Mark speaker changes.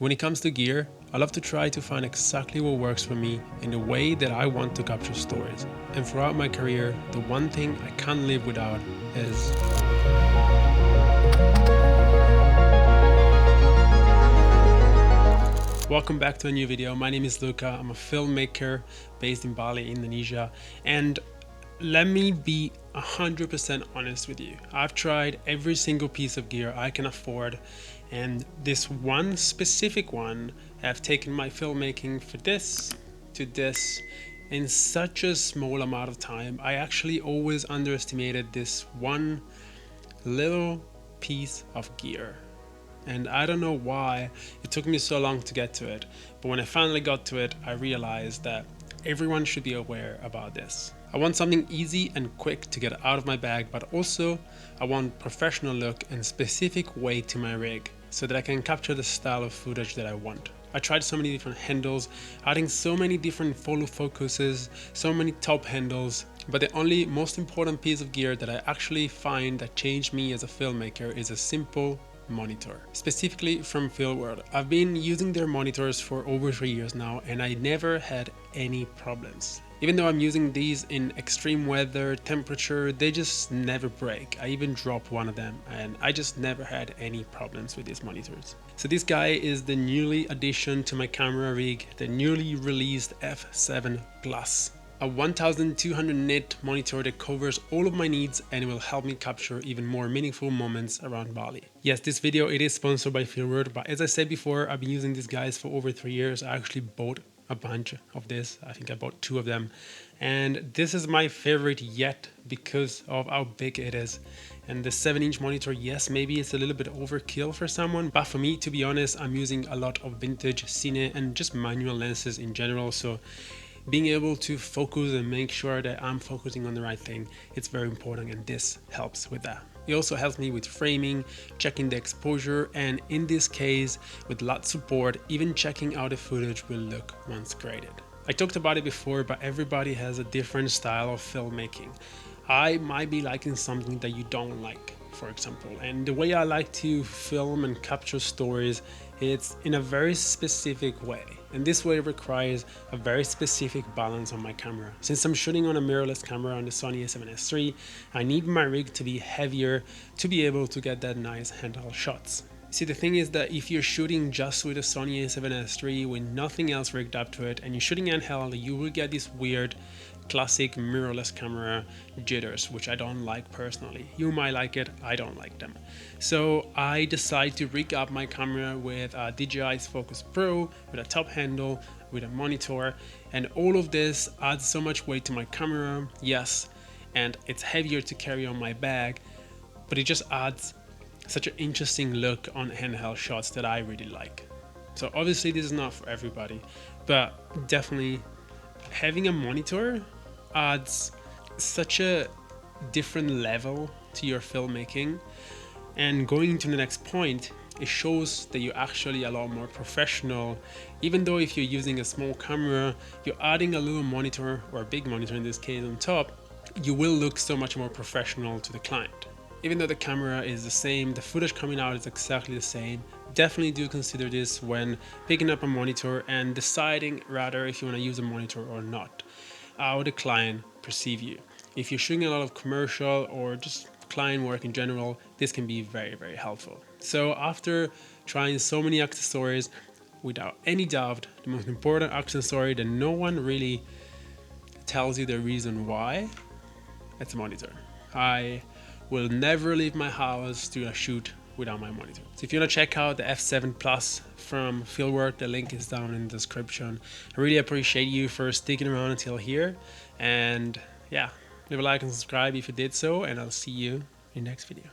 Speaker 1: When it comes to gear, I love to try to find exactly what works for me in the way that I want to capture stories. And throughout my career, the one thing I can't live without is Welcome back to a new video. My name is Luca. I'm a filmmaker based in Bali, Indonesia. And let me be 100% honest with you. I've tried every single piece of gear I can afford, and this one specific one have taken my filmmaking for this to this in such a small amount of time. I actually always underestimated this one little piece of gear. And I don't know why it took me so long to get to it, but when I finally got to it, I realized that everyone should be aware about this. I want something easy and quick to get out of my bag, but also I want professional look and specific weight to my rig so that I can capture the style of footage that I want. I tried so many different handles, adding so many different follow focuses, so many top handles, but the only most important piece of gear that I actually find that changed me as a filmmaker is a simple monitor, specifically from Filmworld. I've been using their monitors for over 3 years now, and I never had any problems. Even though I'm using these in extreme weather, temperature, they just never break. I even dropped one of them and I just never had any problems with these monitors. So this guy is the newly addition to my camera rig, the newly released F7 Plus. A 1200 nit monitor that covers all of my needs and it will help me capture even more meaningful moments around Bali. Yes, this video it is sponsored by Filmworld, but as I said before, I've been using these guys for over 3 years. I actually bought a bunch of this. I think I bought 2 of them, and this is my favorite yet because of how big it is. And the 7-inch monitor, yes, maybe it's a little bit overkill for someone, but for me, to be honest, I'm using a lot of vintage cine and just manual lenses in general, so being able to focus and make sure that I'm focusing on the right thing, it's very important, and this helps with that. It also helps me with framing, checking the exposure, and in this case, with LUT support, even checking how the footage will look once graded. I talked about it before, but everybody has a different style of filmmaking. I might be liking something that you don't like, for example, and the way I like to film and capture stories, it's in a very specific way, and this way requires a very specific balance on my camera. Since I'm shooting on a mirrorless camera on the Sony a7S III, I need my rig to be heavier to be able to get that nice handheld shots. See, the thing is that if you're shooting just with a Sony a7S III with nothing else rigged up to it and you're shooting handheld, you will get this weird classic mirrorless camera jitters, which I don't like personally. You might like it, I don't like them. So I decided to rig up my camera with a DJI's Focus Pro, with a top handle, with a monitor, and all of this adds so much weight to my camera, yes, and it's heavier to carry on my bag, but it just adds such an interesting look on handheld shots that I really like. So obviously this is not for everybody, but definitely having a monitor adds such a different level to your filmmaking, and going into the next point, it shows that you're actually a lot more professional. Even though if you're using a small camera, you're adding a little monitor, or a big monitor in this case, on top, you will look so much more professional to the client. Even though the camera is the same, the footage coming out is exactly the same. Definitely do consider this when picking up a monitor and deciding rather if you want to use a monitor or not. How the client perceive you. If you're shooting a lot of commercial or just client work in general, this can be very, very helpful. So after trying so many accessories, without any doubt, the most important accessory that no one really tells you the reason why, it's a monitor. I will never leave my house to a shoot without my monitor. So if you want to check out the F7 Plus from Filmworld, the link is down in the description. I really appreciate you for sticking around until here, and yeah, leave a like and subscribe if you did so, and I'll see you in the next video.